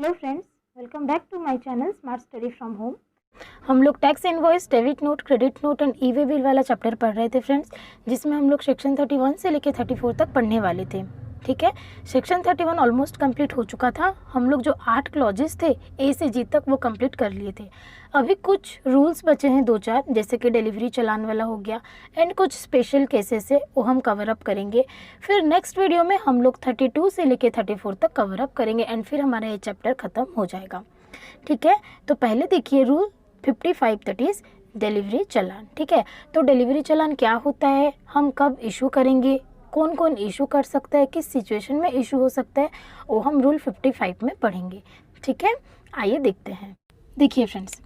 Hello friends, welcome back to my channel smart study from home. हम लोग tax invoice, debit note, credit note and E way bill वाला chapter पढ़ रहे थे friends, जिसमें हम लोग सेक्शन 31 से लेकर 34 तक पढ़ने वाले थे। ठीक है, सेक्शन 31 ऑलमोस्ट कंप्लीट हो चुका था। हम लोग जो 8 क्लॉजेस थे ए से जी तक वो कंप्लीट कर लिए थे। अभी कुछ रूल्स बचे हैं 2-4, जैसे कि डिलीवरी चालान वाला हो गया एंड कुछ स्पेशल केसेस है वो हम कवर अप करेंगे। फिर नेक्स्ट वीडियो में हम लोग 32 से लेकर 34 तक कवर अप करेंगे एंड फिर हमारा ये चैप्टर ख़त्म हो जाएगा। ठीक है, तो पहले देखिए रूल 55, दैट इज़ डिलीवरी चालान। ठीक है, तो डिलीवरी चालान क्या होता है, हम कब इशू करेंगे, कौन कौन इशू कर सकता है, किस सिचुएशन में इशू हो सकता है, वो हम रूल 55 में पढ़ेंगे। ठीक है, आइए देखते हैं। देखिए फ्रेंड्स,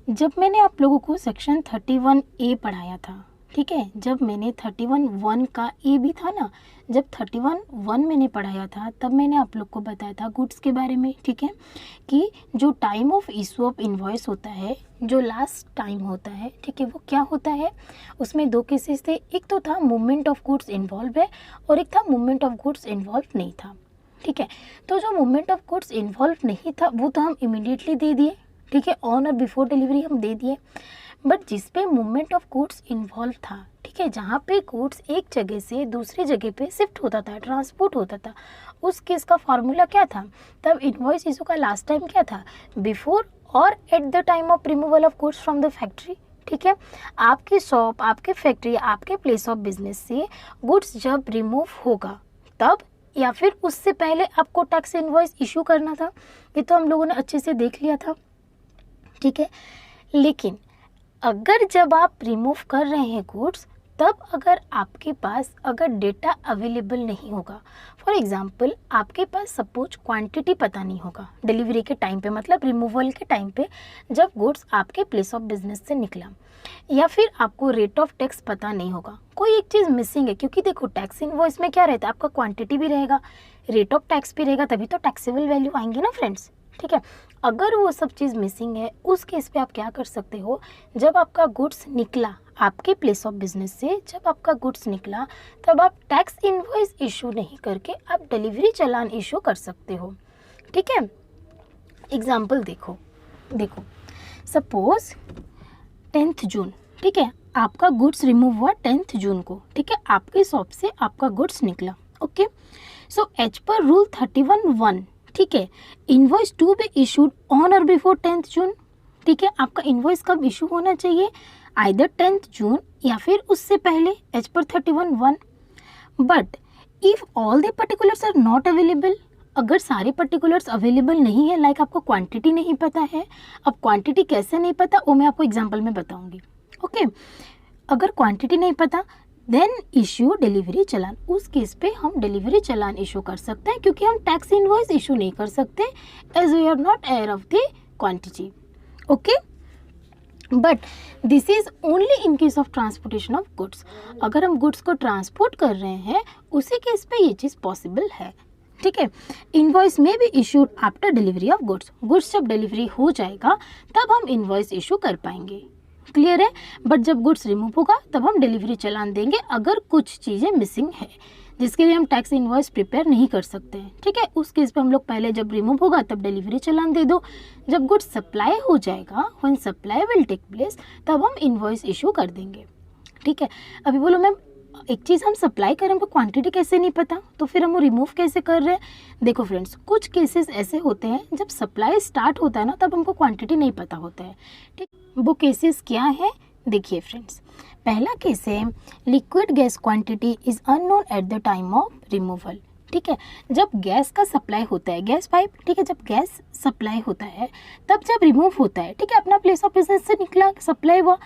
जब मैंने आप लोगों को सेक्शन 31A पढ़ाया था, ठीक है, जब मैंने 31(1) का ए भी था ना, जब 31(1) मैंने पढ़ाया था तब मैंने आप लोग को बताया था गुड्स के बारे में। ठीक है, कि जो time of issue of invoice होता है, जो लास्ट टाइम होता है, ठीक है, वो क्या होता है, उसमें 2 केसेस थे। एक तो था मूवमेंट ऑफ गुड्स इन्वॉल्व है और एक था मूवमेंट ऑफ गुड्स इन्वॉल्व नहीं था। ठीक है, तो जो मूवमेंट ऑफ गुड्स इन्वॉल्व नहीं था वो तो हम इमीडिएटली दे दिए। ठीक है, ऑन और बिफोर डिलीवरी हम दे दिए। बट जिस पे मूवमेंट ऑफ गुड्स इन्वॉल्व था, ठीक है, जहाँ पे गुड्स एक जगह से दूसरी जगह पे शिफ्ट होता था, ट्रांसपोर्ट होता था, उस केस का फार्मूला क्या था, तब इन्वॉइस इशू का लास्ट टाइम क्या था, बिफोर और eight the time of removal of goods from the factory. ठीक है, आपकी शॉप, आपके फैक्ट्री, आपके प्लेस ऑफ बिजनेस से गुड्स जब रिमूव होगा तब, या फिर उससे पहले आपको टैक्स इन्वॉइस इशू करना था। ये तो हम लोगों ने अच्छे से देख लिया था। ठीक है, लेकिन अगर जब आप रिमूव कर रहे हैं गुड्स, तब अगर आपके पास अगर डेटा अवेलेबल नहीं होगा, फॉर एग्जांपल आपके पास सपोज क्वांटिटी पता नहीं होगा डिलीवरी के टाइम पे, मतलब रिमूवल के टाइम पे जब गुड्स आपके प्लेस ऑफ बिजनेस से निकला, या फिर आपको रेट ऑफ टैक्स पता नहीं होगा, कोई एक चीज़ मिसिंग है, क्योंकि देखो टैक्स इनवॉइस में क्या रहता है, आपका क्वांटिटी भी रहेगा, रेट ऑफ टैक्स भी रहेगा, तभी तो टैक्सेबल वैल्यू आएंगे ना फ्रेंड्स। ठीक है, अगर वो सब चीज़ मिसिंग है, उस केस पे आप क्या कर सकते हो, जब आपका गुड्स निकला आपके प्लेस ऑफ बिजनेस से, जब आपका गुड्स निकला तब आप टैक्स इनवॉइस इशू नहीं करके आप डिलीवरी चालान इशू कर सकते हो। ठीक है, एग्जाम्पल देखो सपोज 10th जून, ठीक है, आपका गुड्स रिमूव हुआ 10th जून को। ठीक है, आपके शॉप से आपका गुड्स निकला। Okay, so as per rule 31(1), ठीक है, invoice to be issued on और बिफोर 10th जून। ठीक है, आपका इनवॉइस कब इशू होना चाहिए, आइदर 10th जून या फिर उससे पहले, as per 31(1). But if all the particulars are not available, अगर सारे पर्टिकुलर्स अवेलेबल नहीं है, लाइक आपको क्वांटिटी नहीं पता है, अब क्वांटिटी कैसे नहीं पता वो मैं आपको एग्जांपल में बताऊंगी। ओके, अगर क्वांटिटी नहीं पता देन इश्यू डिलीवरी चालान, उस केस पे हम डिलीवरी चालान इशू कर सकते हैं, क्योंकि हम टैक्स इनवॉइस इशू नहीं कर सकते as we are not aware of the quantity. Okay, but this is only in case of transportation of goods. अगर हम गुड्स को ट्रांसपोर्ट कर रहे हैं उसी केस पे ये चीज़ पॉसिबल है। ठीक है, इनवॉइस में भी issued after delivery of goods, goods जब डिलीवरी हो जाएगा तब हम इनवॉइस इशू कर पाएंगे। क्लियर है, बट जब गुड्स रिमूव होगा तब हम डिलीवरी चालान देंगे अगर कुछ चीज़ें मिसिंग है, जिसके लिए हम टैक्स इनवॉइस प्रिपेयर नहीं कर सकते हैं। ठीक है, उस केस पे हम लोग पहले जब रिमूव होगा तब डिलीवरी चालान दे दो, जब गुड्स सप्लाई हो जाएगा, when supply will take place, तब हम इनवॉइस इशू कर देंगे। ठीक है, अभी बोलो मैम एक चीज़ हम सप्लाई करें हमको क्वांटिटी कैसे नहीं पता, तो फिर हम वो रिमूव कैसे कर रहे हैं। देखो फ्रेंड्स, कुछ केसेस ऐसे होते हैं जब सप्लाई स्टार्ट होता है ना तब हमको क्वांटिटी नहीं पता होता है। ठीक, वो केसेस क्या है, देखिए फ्रेंड्स, पहला केस है liquid gas quantity is unknown eight the time of removal. ठीक है, जब गैस का सप्लाई होता है, गैस पाइप, ठीक है, जब गैस सप्लाई होता है तब जब रिमूव होता है, ठीक है, अपना प्लेस ऑफ बिजनेस से निकला, सप्लाई हुआ,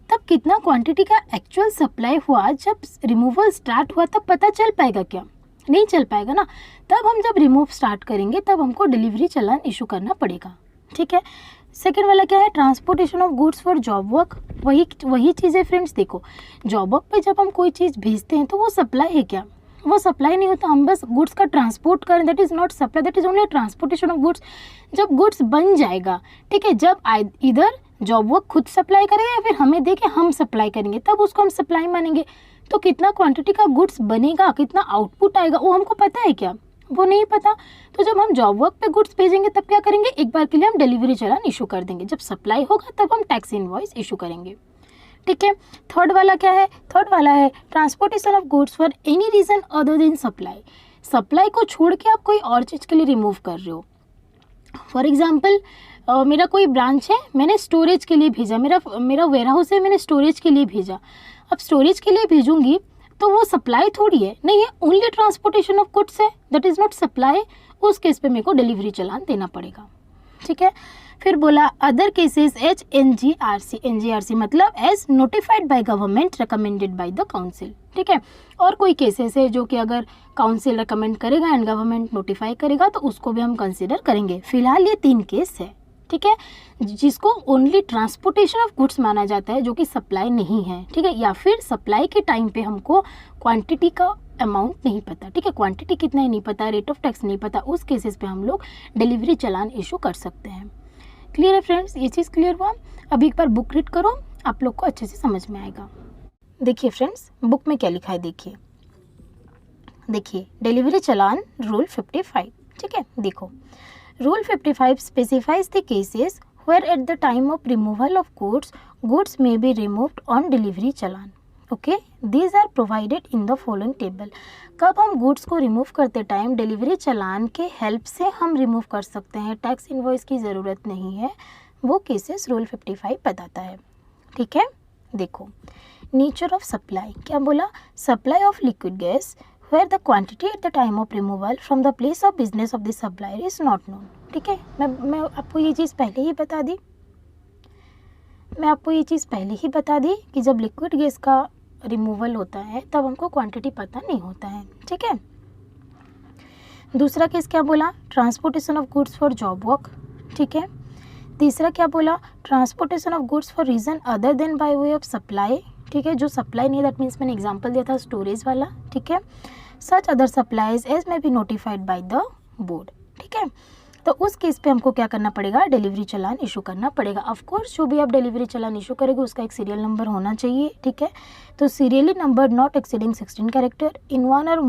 तब कितना क्वांटिटी का एक्चुअल सप्लाई हुआ, जब रिमूवल स्टार्ट हुआ तब पता चल पाएगा क्या, नहीं चल पाएगा ना। तब हम जब रिमूव स्टार्ट करेंगे तब हमको डिलीवरी चालान इशू करना पड़ेगा। ठीक है, सेकेंड वाला क्या है, transportation of goods for job work. वही चीज़ है फ्रेंड्स, देखो जॉब वर्क पे जब हम कोई चीज़ भेजते हैं तो वो सप्लाई है क्या, वो सप्लाई नहीं होता, हम बस गुड्स का ट्रांसपोर्ट करें, that is not supply, that is only transportation of goods. जब गुड्स बन जाएगा, ठीक है, जब इधर जॉब वर्क खुद सप्लाई करेगा या फिर हमें दे के हम सप्लाई करेंगे, तब उसको हम सप्लाई मानेंगे। तो कितना क्वांटिटी का गुड्स बनेगा, कितना आउटपुट आएगा वो हमको पता है क्या, वो नहीं पता। तो जब हम जॉब वर्क पे गुड्स भेजेंगे तब क्या करेंगे, एक बार के लिए हम डिलीवरी चालान इशू कर देंगे। जब सप्लाई होगा तब हम टैक्स इनवॉइस इशू करेंगे। ठीक है। थर्ड वाला क्या है, थर्ड वाला है transportation of goods for any reason other than supply. Supply को छोड़ के आप कोई और चीज़ के लिए रिमूव कर रहे हो। फॉर एग्जाम्पल मेरा कोई ब्रांच है, मैंने स्टोरेज के लिए भेजा, मेरा वेयर हाउस है, मैंने स्टोरेज के लिए भेजा। अब स्टोरेज के लिए भेजूंगी तो वो सप्लाई थोड़ी है, नहीं है, ओनली ट्रांसपोर्टेशन ऑफ गुड्स है, दैट इज़ नॉट सप्लाई। उस केस पे मेरे को डिलीवरी चालान देना पड़ेगा। ठीक है। फिर बोला other cases H NGRC, NGRC मतलब as notified by government recommended by the council. ठीक है। और कोई केसेस है जो कि अगर काउंसिल रिकमेंड करेगा एंड गवर्नमेंट नोटिफाई करेगा तो उसको भी हम कंसिडर करेंगे। फिलहाल ये 3 केस है। ठीक है, जिसको ओनली ट्रांसपोर्टेशन ऑफ गुड्स माना जाता है, जो कि सप्लाई नहीं है। ठीक है, या फिर सप्लाई के टाइम पे हमको क्वांटिटी का अमाउंट नहीं पता। ठीक है, क्वांटिटी कितना है नहीं पता, रेट ऑफ टैक्स नहीं पता, उस केसेस पे हम लोग डिलीवरी चालान इशू कर सकते हैं। क्लियर है फ्रेंड्स, ये चीज़ क्लियर हुआ। अभी एक बार बुक रीड करो, आप लोग को अच्छे से समझ में आएगा। देखिए फ्रेंड्स, बुक में क्या लिखा है देखिए डिलीवरी चालान रूल 55। ठीक है, देखो rule 55 specifies the cases where at the time of removal of goods may be removed on delivery challan. Okay, these are provided in the following table। कब हम गुड्स को रिमूव करते टाइम डिलीवरी चालान के help से हम remove कर सकते हैं, टैक्स इनवॉइस की ज़रूरत नहीं है, वो केसेस रूल 55 बताता है। ठीक है, देखो नेचर ऑफ सप्लाई क्या बोला, supply of liquid gas where the quantity at the time of removal from the place of business of the supplier is not known। ठीक है, मैं आपको ये चीज़ पहले ही बता दी कि जब लिक्विड गैस का रिमूवल होता है तब हमको क्वांटिटी पता नहीं होता है। ठीक है, दूसरा केस क्या बोला, transportation of goods for job work. ठीक है, तीसरा क्या बोला, transportation of goods for reason other than by way of supply. ठीक है, जो सप्लाई नहीं, दैट मीन्स मैंने एग्जांपल दिया था स्टोरेज वाला। ठीक है, such other supplies as may be notified by the board. ठीक है, तो उस केस पे हमको क्या करना पड़ेगा, डिलीवरी चालान इशू करना पड़ेगा। ऑफ कोर्स जो भी आप डिलीवरी चालान इशू करेंगे उसका एक सीरियल नंबर होना चाहिए। ठीक है, तो serially number not exceeding 16 character in one और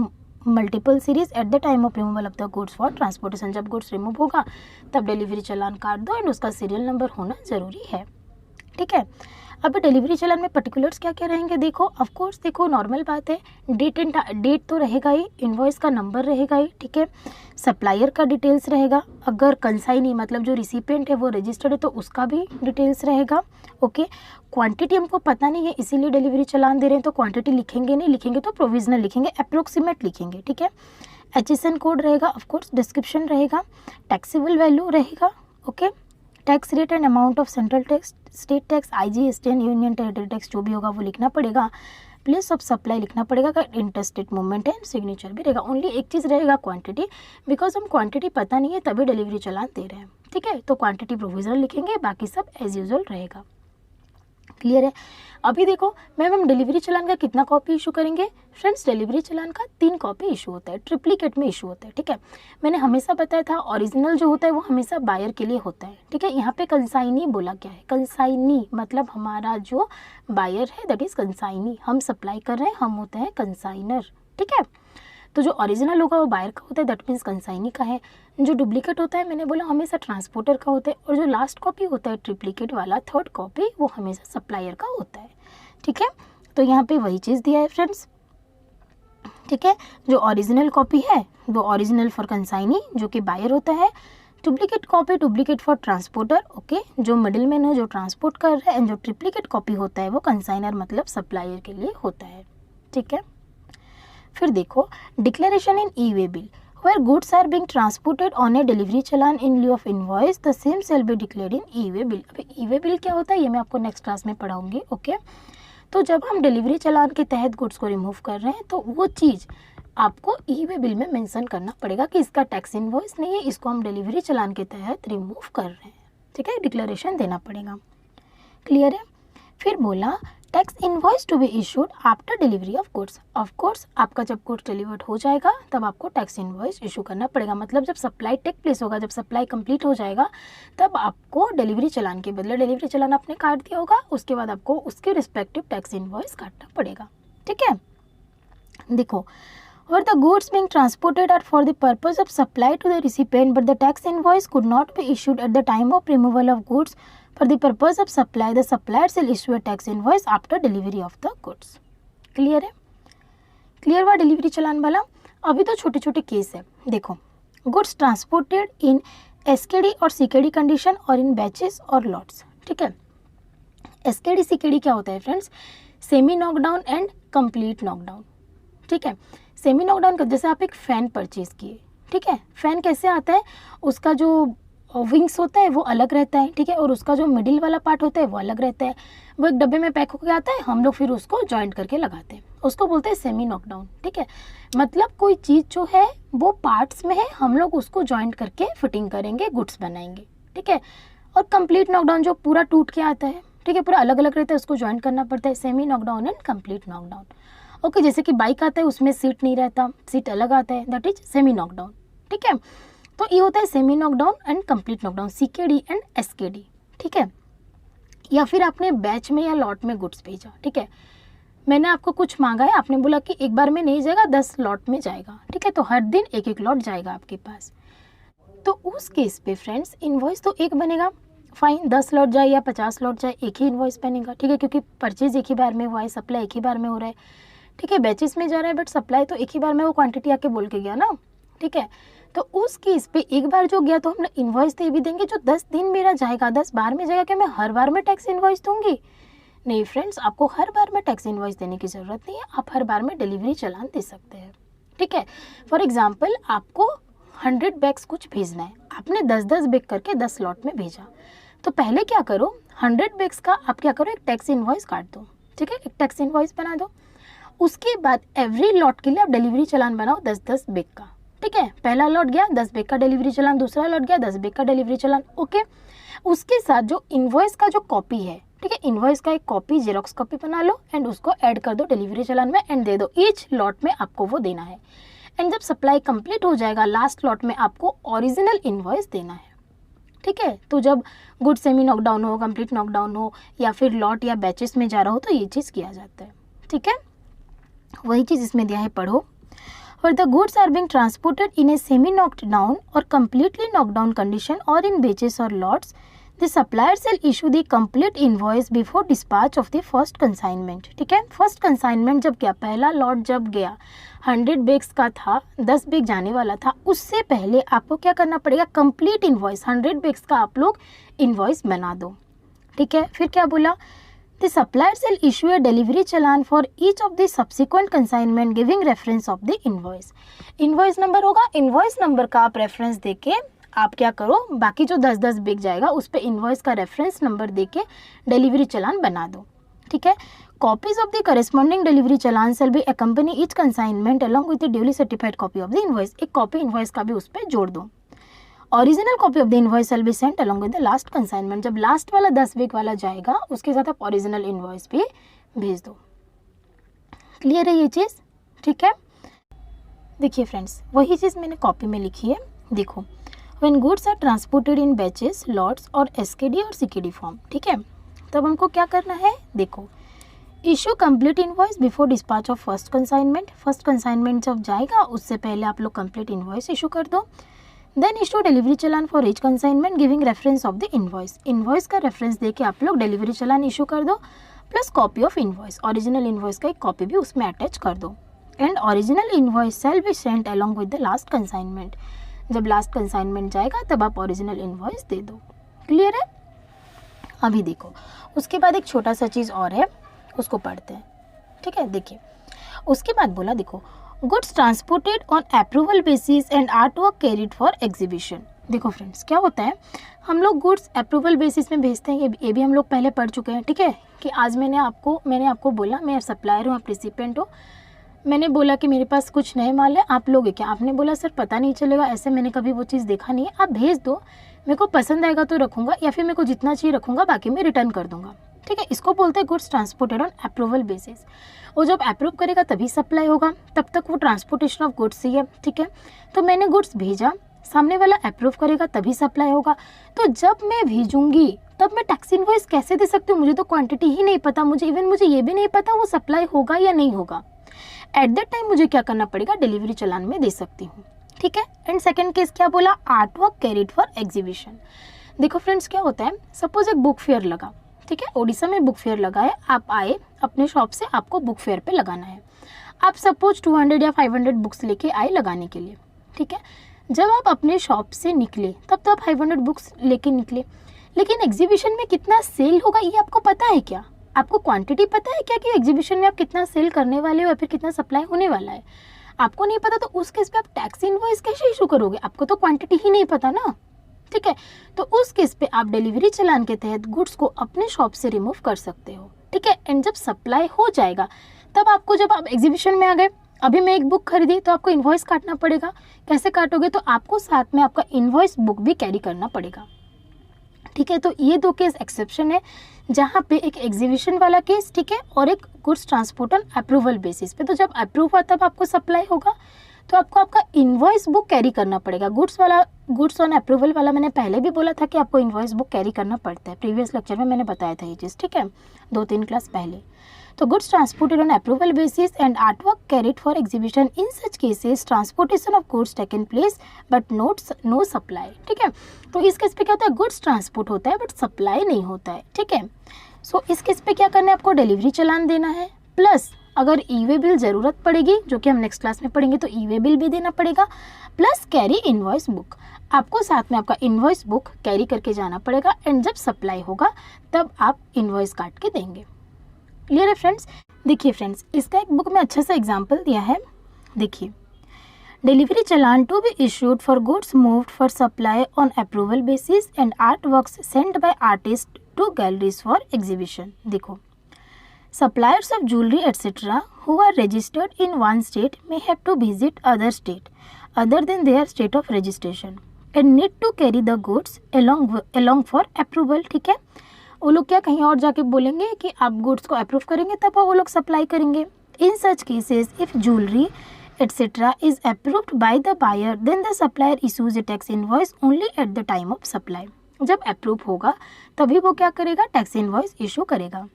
multiple series at the time of removal of the goods for transportation. जब गुड्स रिमूव होगा तब डिलीवरी चालान काट दो एंड उसका सीरियल नंबर होना ज़रूरी है। ठीक है, अब डिलीवरी चालान में पर्टिकुलर्स क्या क्या रहेंगे, देखो ऑफ कोर्स देखो नॉर्मल बात है, डेट तो रहेगा ही, इनवॉइस का नंबर रहेगा ही। ठीक है, सप्लायर का डिटेल्स रहेगा, अगर कंसाइनी मतलब जो रिसिपिएंट है वो रजिस्टर्ड है तो उसका भी डिटेल्स रहेगा। ओके, क्वांटिटी हमको पता नहीं है इसीलिए डिलीवरी चालान दे रहे हैं, तो क्वांटिटी लिखेंगे तो प्रोविजनल लिखेंगे, अप्रोक्सीमेट लिखेंगे। ठीक है, HSN कोड रहेगा, ऑफकोर्स डिस्क्रिप्शन रहेगा, टैक्सेबल वैल्यू रहेगा। Okay, tax rate and amount of central tax, state tax, IG, state, union territory tax जो भी होगा वो लिखना पड़ेगा। प्लेस ऑफ सप्लाई लिखना पड़ेगा, इंटरस्टेट मूवमेंट एंड सिग्नेचर भी रहेगा। ओनली एक चीज़ रहेगा क्वांटिटी, बिकॉज हम क्वांटिटी पता नहीं है तभी डिलीवरी चालान दे रहे हैं। ठीक है, तो क्वांटिटी प्रोविजनल लिखेंगे, बाकी सब एज यूजुअल रहेगा। क्लियर है। अभी देखो मैम हम डिलीवरी चालान का कितना कॉपी इशू करेंगे, फ्रेंड्स डिलीवरी चालान का 3 कॉपी इशू होता है, ट्रिप्लिकेट में इशू होता है। ठीक है, मैंने हमेशा बताया था ओरिजिनल जो होता है वो हमेशा बायर के लिए होता है। ठीक है, यहाँ पे कंसाइनी बोला क्या है, कंसाइनी मतलब हमारा जो बायर है दैट इज कंसाइनी, हम सप्लाई कर रहे हैं, हम होते हैं कंसाइनर। ठीक है, तो जो ओरिजिनल होगा वो बायर का होता है, दैट मीन्स कंसाइनी का है। जो डुप्लीकेट होता है मैंने बोला हमेशा ट्रांसपोर्टर का होता है, और जो लास्ट कॉपी होता है ट्रिप्लीकेट वाला थर्ड कॉपी वो हमेशा सप्लायर का होता है। ठीक है, तो यहाँ पे वही चीज़ दिया है फ्रेंड्स। ठीक है, जो ओरिजिनल कॉपी है वो ओरिजिनल फॉर कंसाइनी जो कि बायर होता है, duplicate copy duplicate for transporter. Okay, जो मिडिल मैन है जो ट्रांसपोर्ट कर रहा है, एंड जो ट्रिप्लीकेट कॉपी होता है वो कंसाइनर मतलब सप्लायर के लिए होता है। ठीक है, फिर देखो declaration in e-way bill where goods are being transported on a delivery challan in lieu of invoice the same shall be declared in e-way bill। अभी ई-वे बिल क्या होता है ये मैं आपको नेक्स्ट क्लास में पढ़ाऊंगी। ओके, तो जब हम डिलीवरी चालान के तहत गुड्स को रिमूव कर रहे हैं तो वो चीज़ आपको ई-वे बिल में मेंशन करना पड़ेगा कि इसका टैक्स इनवॉइस नहीं है, इसको हम डिलीवरी चालान के तहत रिमूव कर रहे हैं। ठीक है, डिक्लेरेशन देना पड़ेगा। क्लियर है। फिर बोला tax invoice to be issued after delivery of goods. Of course आपका जब गुड्स डिलीवर्ड हो जाएगा तब आपको टैक्स इनवॉइस इशू करना पड़ेगा, मतलब जब सप्लाई टेक प्लेस होगा, जब सप्लाई कंप्लीट हो जाएगा तब आपको डिलीवरी चालान के बदले डिलीवरी चालान आपने काट दिया होगा, उसके बाद आपको उसके रिस्पेक्टिव टैक्स इनवॉइस काटना पड़ेगा। ठीक है, देखो Where the goods being transported are for the purpose of supply to the recipient, but the tax invoice could not be issued at the time of removal of goods for the purpose of supply. The supplier shall issue a tax invoice after delivery of the goods. Clear है? Clear हुआ delivery चलान वाला? अभी तो छोटे छोटे case है. देखो, goods transported in SKD और सीकेडी कंडीशन और इन बैचेस और लॉट्स. ठीक है, एसकेडी सीकेडी क्या होता है friends? Semi knockdown and complete knockdown. ठीक है, सेमी नॉकडाउन का जैसे आप एक फ़ैन परचेज किए. ठीक है, फ़ैन कैसे आता है? उसका जो विंग्स होता है वो अलग रहता है. ठीक है, और उसका जो मिडिल वाला पार्ट होता है वो अलग रहता है. वो एक डब्बे में पैक होकर आता है, हम लोग फिर उसको जॉइंट करके लगाते हैं. उसको बोलते हैं सेमी नॉकडाउन. ठीक है, मतलब कोई चीज़ जो है वो पार्ट्स में है, हम लोग उसको जॉइंट करके फिटिंग करेंगे, गुड्स बनाएंगे. ठीक है, और कंप्लीट नॉकडाउन जो पूरा टूट के आता है. ठीक है, पूरा अलग अलग रहता है, उसको जॉइंट करना पड़ता है. Semi knockdown and complete knockdown. Okay, जैसे कि बाइक आता है उसमें सीट नहीं रहता, सीट अलग आता है, दैट इज सेमी नॉकडाउन. ठीक है, तो ये होता है semi knockdown and complete knockdown, CKD and SKD. ठीक है, या फिर आपने बैच में या लॉट में गुड्स भेजा. ठीक है, मैंने आपको कुछ मांगा है, आपने बोला कि एक बार में नहीं जाएगा, 10 लॉट में जाएगा. ठीक है, तो हर दिन एक एक लॉट जाएगा आपके पास. तो उस केस पे फ्रेंड्स इन्वॉइस तो एक बनेगा. फाइन, 10 लॉट जाए या 50 लॉट जाए, एक ही इन्वॉइस बनेगा. ठीक है, क्योंकि परचेज एक ही बार में हुआ है, सप्लाई एक ही बार में हो रहा है. ठीक है, बैचेस में जा रहा है बट सप्लाई तो एक ही बार में वो क्वांटिटी आके बोल के गया ना. ठीक है, तो उस केस पे एक बार जो गया तो हम इन्वॉइस दे भी देंगे. जो 10 दिन मेरा जाएगा, 10 बार में जाएगा, क्या मैं हर बार में टैक्स इन्वॉइस दूंगी? नहीं फ्रेंड्स, आपको हर बार में टैक्स इन्वॉइस देने की ज़रूरत नहीं है. आप हर बार में डिलीवरी चलान दे सकते हैं. ठीक है, फॉर एग्जाम्पल आपको 100 बैग्स कुछ भेजना है, आपने 10-10 बैग करके 10 लॉट में भेजा. तो पहले क्या करो, 100 बैग्स का आप क्या करो, एक टैक्स इन्वॉइस काट दो. ठीक है, एक टैक्स इन्वॉइस बना दो. उसके बाद एवरी लॉट के लिए आप डिलीवरी चलान बनाओ 10-10 बैग का. ठीक है, पहला लॉट गया 10 बैग का डिलीवरी चलान, दूसरा लॉट गया 10 बैग का डिलीवरी चलान. ओके, उसके साथ जो इन्वॉइस का जो कॉपी है, ठीक है, इन्वॉइस का एक कॉपी जेरोक्स कॉपी बना लो एंड उसको ऐड कर दो डिलीवरी चलान में एंड दे दो. ईच लॉट में आपको वो देना है. एंड जब सप्लाई कंप्लीट हो जाएगा लास्ट लॉट में आपको ओरिजिनल इन्वॉइस देना है. ठीक है, तो जब गुड सेमी नॉकडाउन हो, कंप्लीट नॉकडाउन हो या फिर लॉट या बैचेस में जा रहा हो तो ये चीज़ किया जाता है. ठीक है, वही चीज़ इसमें दिया है, पढ़ो. Where the goods are being transported in a semi knocked down or completely knocked down condition or in batches or lots, the supplier shall issue the complete invoice before dispatch of the first consignment. ठीक है, first consignment जब गया, पहला lot जब गया 100 bags का था, 10 bag जाने वाला था, उससे पहले आपको क्या करना पड़ेगा, कंप्लीट इन्वॉइस 100 बैग्स का आप लोग इन्वॉइस बना दो. ठीक है, फिर क्या बोला, the supplier shall issue a delivery challan for each of the subsequent consignment giving reference of the invoice. Invoice number होगा, इन्वॉइस नंबर का आप रेफरेंस देके आप क्या करो, बाकी जो 10-10 बिक जाएगा उस पर इन्वॉइस का रेफरेंस नंबर देके डिलीवरी चलान बना दो. ठीक है, copies of the corresponding delivery challan shall be accompany each consignment along with the duly certified copy of the invoice. एक कॉपी इन्वॉइस का भी उस पर जोड़ दो. Original copy of the invoice will be sent along with the last consignment. जब last वाला 10 week वाला जाएगा उसके साथ आप ओरिजिनल इन्वॉइस भी भेज दो. क्लियर है ये चीज़? ठीक है, देखिए फ्रेंड्स, वही चीज़ मैंने कॉपी में लिखी है. देखो, when goods are transported in batches, lots और एसकेडी और सीकेडी फॉर्म. ठीक है, तब हमको क्या करना है, देखो, issue complete invoice before dispatch of first consignment. First consignment जब जाएगा उससे पहले आप लोग कंप्लीट इन्वॉइस इशू कर दो. Then issue delivery challan for each consignment giving reference of the invoice. Invoice का रेफरेंस देके आप लोग डिलीवरी चलान इशू कर दो plus copy of invoice. Original invoice का एक कॉपी भी उसमें अटैच कर दो. And original invoice shall be sent along with the last consignment. जब लास्ट कंसाइनमेंट जाएगा तब आप ओरिजिनल इन्वॉइस दे दो. क्लियर है? अभी देखो, उसके बाद एक छोटा सा चीज़ और है, उसको पढ़ते हैं. ठीक है, देखिए, उसके बाद बोला, देखो, goods transported on approval basis and art work carried for exhibition. देखो फ्रेंड्स, क्या होता है, हम लोग गुड्स अप्रूवल बेसिस में भेजते हैं. ये भी हम लोग पहले पढ़ चुके हैं. ठीक है, कि आज मैंने आपको बोला मैं सप्लायर हूँ, आप रिसिपेंट हो. मैंने बोला कि मेरे पास कुछ नए माल है, आप लोगे क्या? आपने बोला सर पता नहीं चलेगा, ऐसे मैंने कभी वो चीज़ देखा नहीं है, आप भेज दो, मेरे को पसंद आएगा तो रखूँगा या फिर मेरे को जितना चाहिए रखूँगा, बाकी मैं रिटर्न कर दूँगा. ठीक है, इसको बोलते हैं goods transported on approval basis. वो जब अप्रूव करेगा तभी सप्लाई होगा, तब तक वो ट्रांसपोर्टेशन ऑफ गुड्स ही है. ठीक है, तो मैंने गुड्स भेजा, सामने वाला अप्रूव करेगा तभी सप्लाई होगा. तो जब मैं भेजूंगी तब मैं टैक्स इनवॉइस कैसे दे सकती हूँ? मुझे तो क्वांटिटी ही नहीं पता, मुझे ये भी नहीं पता वो सप्लाई होगा या नहीं होगा. एट दैट टाइम मुझे क्या करना पड़ेगा, डिलीवरी चालान में दे सकती हूँ, ठीक है। एंड सेकंड केस क्या बोला, art work carried for exhibition. देखो फ्रेंड्स क्या होता है, सपोज एक बुक फेयर लगा, ठीक है, ओडिशा में बुक फेयर लगा है, आप आए अपने शॉप से, आपको बुक फेयर पे लगाना है, आप सपोज 200 या 500 बुक्स लेके आए लगाने के लिए, ठीक है। जब आप अपने शॉप से निकले तब तो आप 500 बुक्स लेके निकले, लेकिन एग्जीबिशन में कितना सेल होगा ये आपको पता है क्या? आपको क्वांटिटी पता है क्या कि एग्जीबिशन में आप कितना सेल करने वाले हो या फिर कितना सप्लाई होने वाला है? आपको नहीं पता तो उस केस पे आप टैक्स इनवॉइस कैसे इशू करोगे? आपको तो क्वांटिटी ही नहीं पता ना, ठीक है। तो उस केस पे आप डिलीवरी चालान के तहत गुड्स को अपने शॉप से रिमूव कर सकते हो, ठीक है। एंड जब सप्लाई हो जाएगा तब आपको, जब आप एग्जीबिशन में आ गए, अभी मैं एक बुक खरीदी तो आपको इनवॉइस काटना पड़ेगा। कैसे काटोगे, तो आपको साथ में आपका इनवॉइस बुक भी कैरी करना पड़ेगा, ठीक है। तो ये दो केस एक्सेप्शन है, जहाँ पे एक एग्जीबिशन वाला केस, ठीक है, और एक goods transport on approval basis पे। तो जब अप्रूव हुआ तब आपको सप्लाई होगा, तो आपको आपका इनवॉइस बुक कैरी करना पड़ेगा। गुड्स ऑन अप्रूवल वाला मैंने पहले भी बोला था कि आपको इनवॉइस बुक कैरी करना पड़ता है, प्रीवियस लेक्चर में मैंने बताया था ये चीज़, ठीक है, 2-3 क्लास पहले। तो goods transported on approval basis and art work carried for exhibition, in such cases transportation of goods taken place but no supply, ठीक है। तो इस केस पे क्या होता है, गुड्स ट्रांसपोर्ट होता है बट सप्लाई नहीं होता है, ठीक है। सो इस केस पे क्या करना है, आपको डिलीवरी चालान देना है, प्लस अगर ई वे बिल ज़रूरत पड़ेगी, जो कि हम नेक्स्ट क्लास में पढ़ेंगे, तो ई वे बिल भी देना पड़ेगा, प्लस कैरी इनवॉइस बुक। आपको साथ में आपका इनवॉइस बुक कैरी करके जाना पड़ेगा, एंड जब सप्लाई होगा तब आप इनवॉइस काट के देंगे। क्लियर है फ्रेंड्स? देखिए फ्रेंड्स, इसका एक बुक में अच्छा सा एग्जाम्पल दिया है, देखिए, delivery challan to be issued for goods moved for supply on approval basis and art works sent by artist to galleries for exhibition. देखो, suppliers of jewelry etc. who are registered in one state may have to visit other state other than their state of registration and need to carry the goods along for approval, ठीक है। वो लोग क्या कहीं और जाके बोलेंगे कि आप गुड्स को अप्रूव करेंगे तब वो लोग सप्लाई करेंगे। In such cases if jewellery etc. is approved by the buyer then the supplier issues a tax invoice only at the time of supply। जब अप्रूव होगा तभी वो क्या करेगा, टैक्स इनवॉइस इशू करेगा।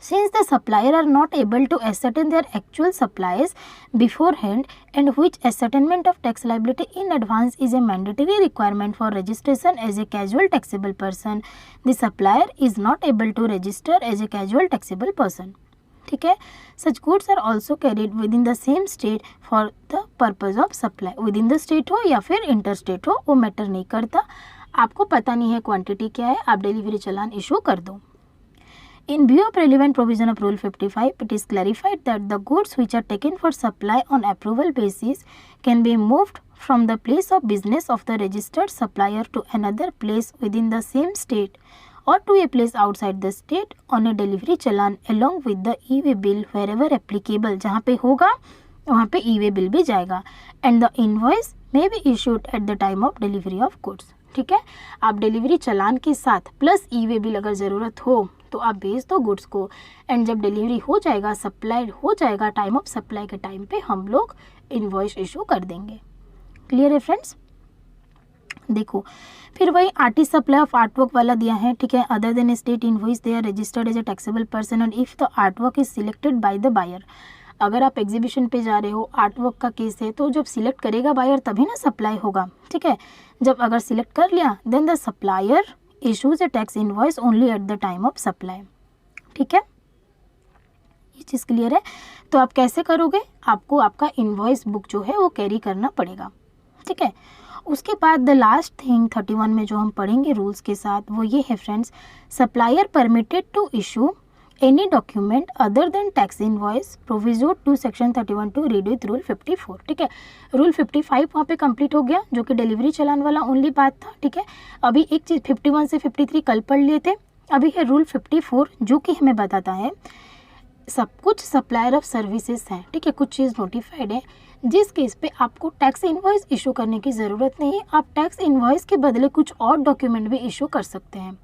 Since the supplier are not able to ascertain their actual supplies beforehand and which ascertainment of tax liability in advance is a mandatory requirement for registration as a casual taxable person, the supplier is not able to register as a casual taxable person, ठीक है। Such goods are also carried within the same state for the purpose of supply। within the state हो या फिर interstate हो, वो matter नहीं करता, आपको पता नहीं है क्वांटिटी क्या है, आप डिलीवरी चालान इशू कर दो। In view of relevant provision of Rule 55, it is clarified that the goods which are taken for supply on approval basis can be moved from the place of business of the registered supplier to another place within the same state or to a place outside the state on a delivery challan along with the e-way bill wherever applicable। जहाँ पे होगा वहाँ पे e-way bill भी जाएगा, and the invoice may be issued at the time of delivery of goods, ठीक है। आप डिलीवरी चालान के साथ प्लस ई-वे बिल अगर ज़रूरत हो तो आप भेज दो गुड्स को, एंड जब डिलीवरी हो जाएगा, सप्लाई हो जाएगा, टाइम ऑफ सप्लाई के टाइम पे हम लोग इनवॉइस इशू कर देंगे। क्लियर है फ्रेंड्स? देखो, फिर वही आर्टिस्ट सप्लाई ऑफ आर्टवर्क वाला दिया है, ठीक है। Other than state invoice they are registered as a taxable person and if the artwork is selected by the buyer. अगर आप एग्जीबिशन पे जा रहे हो, आर्टवर्क का केस है, तो जब सिलेक्ट करेगा बायर तभी ना सप्लाई होगा, ठीक है। जब अगर सिलेक्ट कर लिया then the supplier issues a tax invoice only at the time of supply, ठीक है। ये चीज़ क्लियर है? तो आप कैसे करोगे, आपको आपका इनवॉइस बुक जो है वो कैरी करना पड़ेगा, ठीक है। उसके बाद द लास्ट थिंग 31 में जो हम पढ़ेंगे रूल्स के साथ, वो ये है friends, supplier permitted to issue any document other than tax invoice provided to section 31 to read with rule 54, ठीक है। रूल 55 वहाँ पे कंप्लीट हो गया, जो कि डिलीवरी चालान वाला ओनली बात था, ठीक है। अभी एक चीज़ 51 से 53 कल पढ़ लिए थे, अभी है रूल 54 जो कि हमें बताता है सब कुछ सप्लायर ऑफ सर्विसेज हैं, ठीक है, कुछ चीज़ नोटिफाइड है जिस केस पे आपको टैक्स इनवॉइस इशू करने की ज़रूरत नहीं है, आप टैक्स इनवॉइस के बदले कुछ और डॉक्यूमेंट भी इशू कर सकते हैं,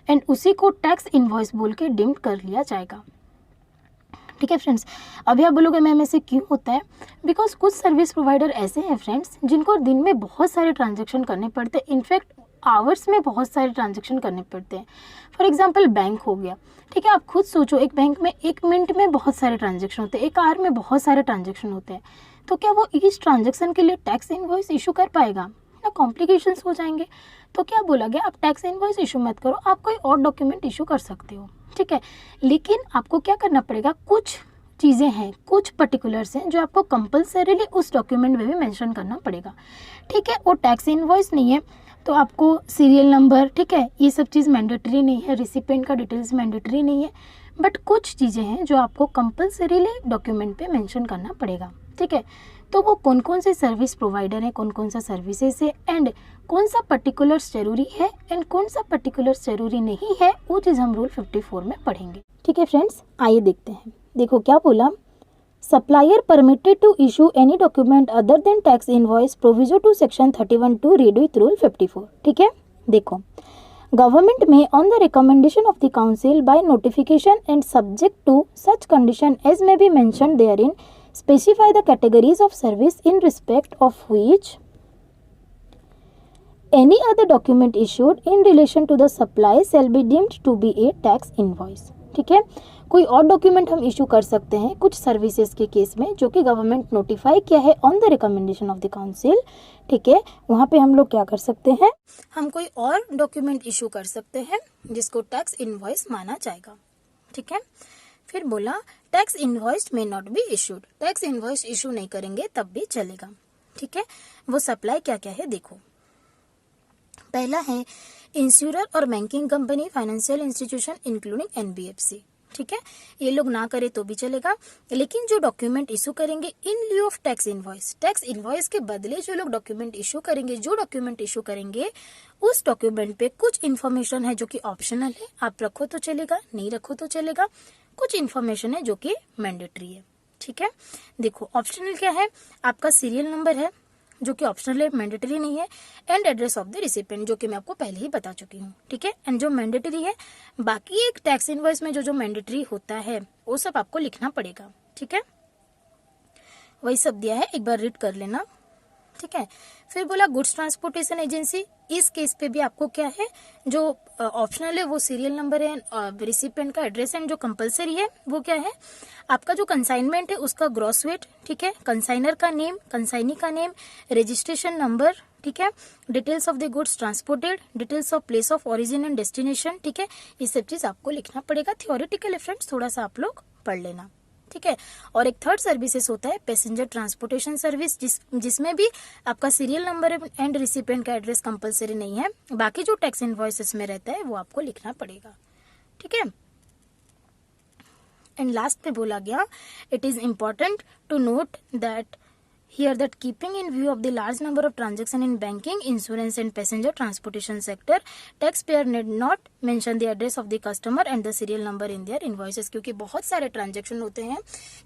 एंड उसी को टैक्स इनवॉइस बोल के डिम्ड कर लिया जाएगा, ठीक है फ्रेंड्स। अभी आप बोलोगे मैम ऐसे क्यों होता है? बिकॉज कुछ सर्विस प्रोवाइडर ऐसे हैं फ्रेंड्स जिनको दिन में बहुत सारे ट्रांजेक्शन करने पड़ते हैं, इनफैक्ट आवर्स में बहुत सारे ट्रांजेक्शन करने पड़ते हैं। फॉर एग्जांपल बैंक हो गया, ठीक है। आप खुद सोचो, एक बैंक में 1 मिनट में बहुत सारे ट्रांजेक्शन होते हैं, 1 आवर में बहुत सारे ट्रांजेक्शन होते हैं, तो क्या वो इस ट्रांजेक्शन के लिए टैक्स इनवॉइस इशू कर पाएगा ना? कॉम्प्लिकेशंस हो जाएंगे। तो क्या बोला गया, आप टैक्स इनवॉइस इशू मत करो, आप कोई और डॉक्यूमेंट इशू कर सकते हो, ठीक है। लेकिन आपको क्या करना पड़ेगा, कुछ चीज़ें हैं, कुछ पर्टिकुलर्स हैं जो आपको कंपल्सरीली उस डॉक्यूमेंट में भी मेंशन करना पड़ेगा, ठीक है। वो टैक्स इनवॉइस नहीं है तो आपको सीरियल नंबर, ठीक है, ये सब चीज़ मैंडेटरी नहीं है, रिसिपेंट का डिटेल्स मैंडेटरी नहीं है, बट कुछ चीज़ें हैं जो आपको कंपल्सरीली डॉक्यूमेंट पे मेंशन करना पड़ेगा, ठीक है। तो वो कौन कौन से सर्विस प्रोवाइडर है, कौन कौन सा सर्विसेज है, एंड कौन सा पर्टिकुलर्स जरूरी है एंड कौन सा पर्टिकुलर्स जरूरी नहीं है, वो चीज़ हम रूल 54 में पढ़ेंगे, ठीक है फ्रेंड्स। आइए देखते हैं। देखो क्या बोला, supplier permitted to issue any document other than tax invoice proviso to section 31(2) read with rule 54, ठीक है। देखो, गवर्नमेंट में on the recommendation of the council by notification and subject to such condition as may be mentioned therein specify the categories of service in respect of which any other document issued in relation to the supply shall be deemed to be a tax invoice, ठीक है। कोई और document हम issue कर सकते हैं कुछ services के केस में जो कि गवर्नमेंट नोटिफाई किया है on the recommendation of the council, ठीक है। वहाँ पे हम लोग क्या कर सकते हैं, हम कोई और डॉक्यूमेंट इशू कर सकते हैं जिसको टैक्स इनवॉइस माना जाएगा, ठीक है। फिर बोला टैक्स इनवॉइस में not be issued, tax invoice issue नहीं करेंगे तब भी चलेगा, ठीक है। वो सप्लाई क्या क्या है देखो, पहला है इंश्योरर और banking company, financial institution including NBFC, ठीक है। ये लोग ना करे तो भी चलेगा, लेकिन जो डॉक्यूमेंट इशू करेंगे in lieu of tax invoice, tax invoice के बदले जो लोग डॉक्यूमेंट इशू करेंगे, जो डॉक्यूमेंट इशू करेंगे उस डॉक्यूमेंट पे कुछ इन्फॉर्मेशन है जो कि ऑप्शनल है, आप रखो तो चलेगा, नहीं रखो तो चलेगा, कुछ इन्फॉर्मेशन है जो कि मैंडेटरी है, ठीक है। देखो ऑप्शनल क्या है, आपका सीरियल नंबर है जो कि ऑप्शनल है, मैंडेटरी नहीं है, and address of the recipient जो कि मैं आपको पहले ही बता चुकी हूँ, ठीक है। एंड जो मैंडेटरी है, बाकी एक टैक्स इनवॉइस में जो जो मैंडेटरी होता है वो सब आपको लिखना पड़ेगा, ठीक है। वही सब दिया है, एक बार रीड कर लेना, ठीक है। फिर बोला गुड्स ट्रांसपोर्टेशन एजेंसी, इस केस पे भी आपको क्या है, जो ऑप्शनल है वो सीरियल नंबर है, रिसिपेंट का एड्रेस एंड जो कंपलसरी है वो क्या है, आपका जो कंसाइनमेंट है उसका ग्रॉस वेट, ठीक है, कंसाइनर का नेम, कंसाइनी का नेम, रजिस्ट्रेशन नंबर, ठीक है, details of the goods transported, details of place of origin and destination, ठीक है। ये सब चीज आपको लिखना पड़ेगा। थ्योरेटिकल फ्रेंड्स थोड़ा सा आप लोग पढ़ लेना, ठीक है। और एक थर्ड सर्विसेज होता है पैसेंजर ट्रांसपोर्टेशन सर्विस, जिसमें भी आपका सीरियल नंबर एंड रिसिपेंट का एड्रेस कंपलसरी नहीं है, बाकी जो टैक्स इनवॉइसेस में रहता है वो आपको लिखना पड़ेगा, ठीक है। एंड लास्ट में बोला गया, it is important to note that here that keeping in view of the large number of transaction in banking, insurance and passenger transportation sector, taxpayer need not mention the address of the customer and the serial number in their invoices, क्योंकि बहुत सारे transaction होते हैं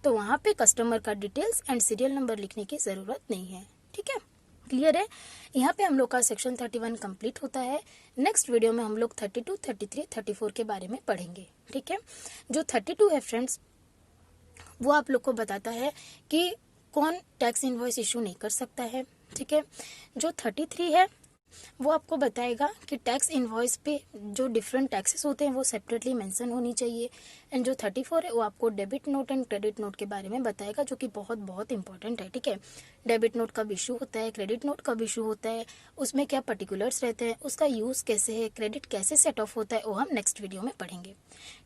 तो वहाँ पे customer का details and serial number लिखने की जरूरत नहीं है, ठीक है। क्लियर है। यहाँ पे हम लोग का सेक्शन 31 कंप्लीट होता है। नेक्स्ट वीडियो में हम लोग 32, 33, 34 के बारे में पढ़ेंगे, ठीक है। जो 32 है फ्रेंड्स वो आप लोग को बताता है कि कौन टैक्स इनवॉइस इशू नहीं कर सकता है, ठीक है। जो 33 है वो आपको बताएगा कि टैक्स इनवॉइस पे जो डिफरेंट टैक्सेस होते हैं वो सेपरेटली मेंशन होनी चाहिए। एंड जो 34 है वो आपको debit note and credit note के बारे में बताएगा, जो कि बहुत बहुत इंपॉर्टेंट है, ठीक है। डेबिट नोट कब इशू होता है, क्रेडिट नोट कब इशू होता है, उसमें क्या पर्टिकुलर्स रहते हैं, उसका यूज कैसे है, क्रेडिट कैसे सेट ऑफ होता है, वो हम नेक्स्ट वीडियो में पढ़ेंगे,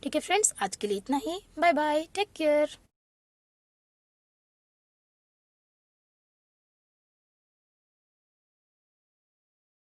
ठीक है फ्रेंड्स। आज के लिए इतना ही, बाय बाय, टेक केयर।